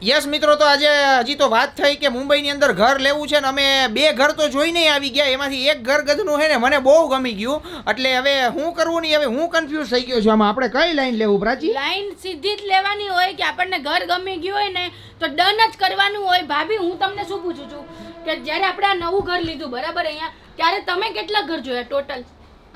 Yes મિત્રો, તો આજે હજી તો વાત થઈ કે મુંબઈની અંદર ઘર લેવું છે ને અમે બે ઘર તો જોઈને આવી ગયા. એમાંથી એક ઘર ગધનું છે ને મને બહુ ગમી ગયું. એટલે હવે શું કરવું નહીં, હવે હું કન્ફ્યુઝ થઈ ગયો છું. આમાં આપણે કઈ લાઈન લેવું પ્રાચી? લાઈન સીધી જ લેવાની હોય કે આપણને ઘર ગમી ગયું હોય ને તો ડન જ કરવાનું હોય. ભાભી, હું તમને શું પૂછું છું કે જ્યારે આપણે આ નવું ઘર લીધું બરાબર અહીંયા, ત્યારે તમે કેટલા ઘર જોયા ટોટલ?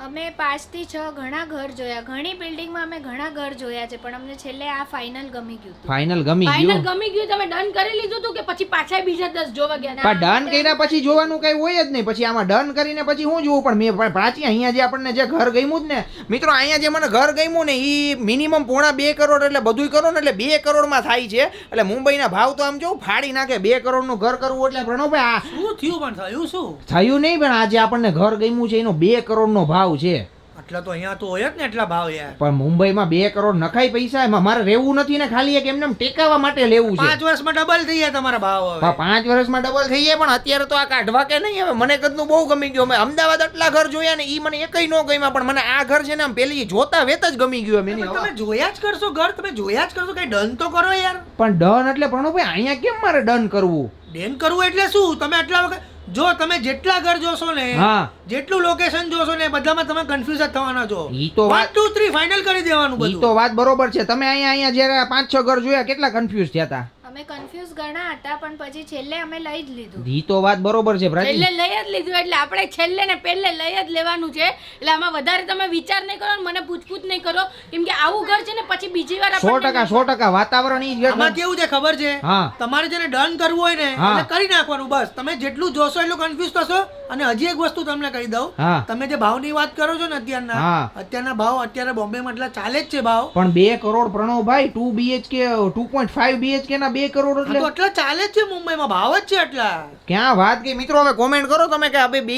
અમે 5 થી 6 ઘણા ઘર જોયા, ઘણી બિલ્ડિંગમાં અમે ઘણા ઘર જોયા છે, પણ અમને છેલ્લે આ ફાઇનલ ગમી ગયું. ફાઇનલ ગમી ફાઇનલ ગયું. ગમી ગયું તમે ડન કરી લીધું હતું કે પછી પાછા બીજા 10 જોવા ગયા? પણ ડન કર્યા પછી જોવાનું કઈ હોય જ નહીં. પછી આમાં ડન કરીને પછી હું જોવું? પણ મેં પ્રાચી અહીંયા જે આપણને જે ઘર ગમ્યું જ ને મિત્રો, અહીંયા જે મને ઘર ગમ્યું ને એ મિનિમમ પોણા 2 કરોડ એટલે બધુંય કરો ને એટલે 2 કરોડમાં થાય છે. એટલે મુંબઈના ભાવ તો આમ જો ફાડી નાખે. 2 કરોડનું ઘર કરવું એટલે પ્રણવભાઈ આ શું થયું? પણ થયું શું? થયું નહીં, પણ આજે આપણને ઘર ગમ્યું છે એનો 2 કરોડનો ભાવ છે. આટલા તો અહીંયા તો હોય જ ને એટલા ભાવ યાર. પણ મુંબઈમાં 2 કરોડ નખાય પૈસા. એમાં મારે રહેવું નથી ને, ખાલી એક એમને ટેકાવા માટે લેવું છે. 5 વર્ષમાં ડબલ થઈ જાય તમારા ભાવ હવે. 5 વર્ષમાં ડબલ થઈ જાય, પણ અત્યારે તો આ કાઢવા કે નહીં. હવે મને કદનું બહુ ગમી ગયું. મેં અમદાવાદ આટલા ઘર જોયા ને એ મને એકય ન ગમ્યા, પણ મને આ ઘર છે ને આમ પેલી જોતા વેત જ ગમી ગયું. પણ તમે જોયા જ કરશો ઘર, તમે જોયા જ કરશો, કઈ ડન તો કરો યાર. પણ ડન એટલે પ્રણવભાઈ અહીંયા કેમ મારે ડન કરવું? ડન કરવું એટલે શું? તમે આટલા વખત જો તમે જેટલા ઘર જોશો ને, હા, જેટલું લોકેશન જોશો ને બધામાં તમે કન્ફ્યુઝ જ થવાના છો. ઈ તો 1 2 3 ફાઇનલ કરી દેવાનું ઈ બધું. તો વાત બરોબર છે. તમે અહીંયા જ્યારે 5-6 ઘર જોયા કેટલા કન્ફ્યુઝ થયા હતા? અમે કન્ફ્યુઝ ઘણા હતા, પણ પછી છેલ્લે અમે લઈ જ લીધું. ઈ તો વાત બરોબર છે પ્રાચી. છેલ્લે લઈ જ લીધું એટલે આપણે છેલ્લે ને પહેલે લઈ જ લેવાનું છે. એટલે આમાં વધારે તમે વિચાર નહીં કરો, મને પૂછપૂછ નહીં કરો, કેમ કે આવું ઘર છે ને પછી બીજી વાર 100% વાતાવરણ ઈ જ આમાં કેવું છે ખબર છે? હા. તમારે જેને ડન કરવું હોય ને હા. એટલે કરી નાખવાનું બસ. તમે જેટલું જોશો એટલું કન્ફ્યુઝ થશો. અને હજી એક વસ્તુ તમને કહી દઉં, હા. તમે જે ભાવની વાત કરો છો ને અત્યારના ભાવ અત્યારે બોમ્બેમાં એટલા ચાલે જ છે ભાવ. પણ 2 કરોડ પ્રણવભાઈ 2 BHK 2.5 BHK ના 2 કરોડ એટલે એટલા ચાલે જ છે મુંબઈમાં, ભાવ જ છે એટલા. ક્યાં વાત કે મિત્રો, હવે કોમેન્ટ કરો તમે કે બે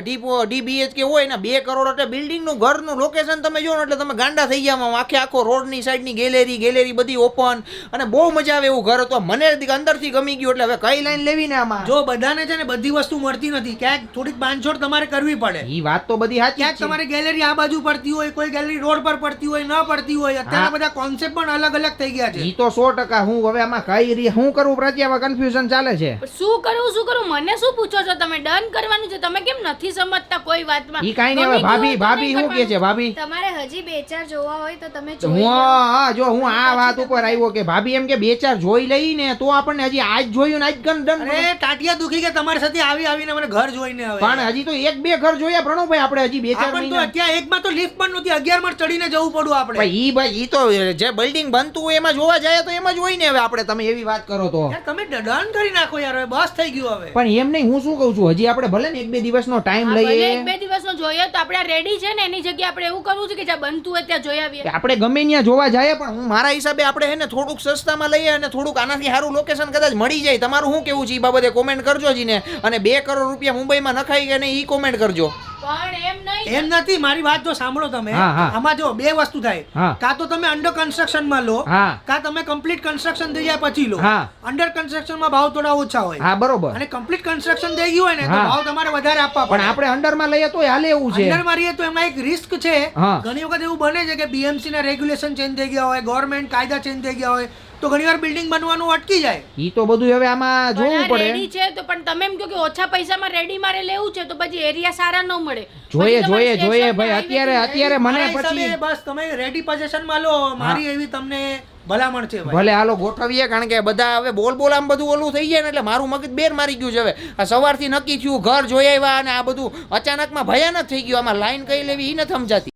ડી BHK હોય ને 2 કરોડ એટલે બિલ્ડિંગ નું ઘરનું લોકેશન તમે જો એટલે તમે ગાંડા થઈ ગયા. આખો રોડ ની સાઈડ ની ગેલેરી બધી ઓપન અને બહુ મજા આવે એવું ઘર હતું. મને અંદરથી ગમી ગયું. એટલે હવે કઈ લાઈન લેવી ને આમાં? જો બધાને છે ને બધી વસ્તુ મળતી નથી, ક્યાંક થોડીક બાંધછોડ તમારે કરવી પડે. ઈ વાત તો બધી સાચી. ક્યાંક તમારી ગેલેરી આ બાજુ પડતી હોય, કોઈ ગેલેરી રોડ પર પડતી હોય, ન પડતી હોય. અત્યારે બધા કોન્સેપ્ટ પણ અલગ અલગ થઈ ગયા છે. ઈ તો 100%. હું હવે આમાં કઈ શું કરવું પ્રાચી? આમાં કન્ફ્યુઝન ચાલે છે. શું કરું મને શું પૂછો છો તમે? ડન કરવાનું છે. તમે કેમ નથી સમજતા કોઈ વાતમાં? ઈ કાઈ નહીં. હવે ભાભી શું કહે છે? ભાભી તમારે હજી 2-4 જોવા હોય તો તમે હું જોઈ લો. જો હું આ વાત ઉપર આવ્યો કે ભાભી એમ કે 2-4 જોઈ લઈ ને તો આપણને હજી આજ જોયું ને આજ ડન. અરે ટાટિયા દુખી કે તમારી સાથે આવીને મને ઘર જોઈને હવે. પણ હજી તો 1-2 ઘર જોયા પ્રણવભાઈ આપણે. હજી 2-4 પણ તો અત્યારે એકમાં તો લિફ્ટ પણ નહોતી, 11 માં ચડીને જવું પડ્યું આપણે. ઈ તો જે બિલ્ડિંગ બનતું હોય એમાં જોવા જાય તો એમાં જ હોય ને. હવે આપણે તમે એવી વાત કરો તો યાર તમે ડન કરી નાખો યાર, હવે બસ થઈ ગયું હવે. પણ એમ નહીં, હું શું કહું છું, હજી આપણે ભલે ને 1-2 દિવસનો ટાઈમ લઈએ. 1-2 દિવસનો જોઈએ તો આપણે રેડી છે ને, એની જગ્યાએ આપણે એવું કરવું છે કે જ્યાં બનતું હોય ત્યાં જોઈ આવીએ. આપણે ગમે ત્યાં જોવા જાય, પણ હું મારા હિસાબે આપણે હે ને થોડુંક સસ્તામાં લઈએ અને થોડુંક આનાથી સારું લોકેશન કદાચ મળી જાય. તમારું શું કેવું છે એ બાબતે કોમેન્ટ કરજો જી ને. અને 2 કરોડ રૂપિયા મુંબઈમાં નખાઈ કે નહીં ઈ કોમેન્ટ કરજો. પણ એમ નથી, મારી વાત જો સાંભળો તમે. આમાં જો 2 વસ્તુ થાય, કાં તો તમે અંડર કન્સ્ટ્રક્શન માં લો, કાં તમે કમ્પ્લીટ કન્સ્ટ્રક્શન થઈ જાય પછી લો. અંડર કન્સ્ટ્રક્શન માં ભાવ થોડા ઓછા હોય. હા બરોબર. અને કમ્પ્લીટ કન્સ્ટ્રક્શન થઈ ગયું હોય ને તો ભાવ તમારે વધારે આપવા પડે. પણ આપણે અંડર માં લઈએ તો હાલે એવું છે. અંડર માં રહીએ તો એમાં એક રિસ્ક છે. ઘણી વખત એવું બને છે કે BMC ના રેગ્યુલેશન ચેન્જ થઈ ગયા હોય, ગવર્મેન્ટ કાયદા ચેન્જ થઈ ગયા હોય, તો ઘણીવાર બિલ્ડિંગ બનવાનું અટકી જાય. ઈ તો બધું હવે આમાં જોવું પડે. રેડી છે તો પણ તમે એમ કહો કે ઓછા પૈસામાં રેડી મારે લેવું છે તો પછી એરિયા સારા ન મળે. જોઈએ ભાઈ. અત્યારે મને પછી બસ તમે રેડી પોઝિશન માં લો. મારી એવી તમને ભલામણ છે. ભલે હાલો ગોઠવીએ, કારણ કે બધા હવે બોલ આમ બધું ઓલું થઈ જાય ને એટલે મારું મગજ બેર મારી ગયું છે. હવે આ સવારથી નક્કી થયું ઘર જોઈ આવ્યા અને આ બધું અચાનકમાં ભયાનક થઈ ગયું. આમાં લાઈન કઈ લેવી ઈ નથી સમજાતી.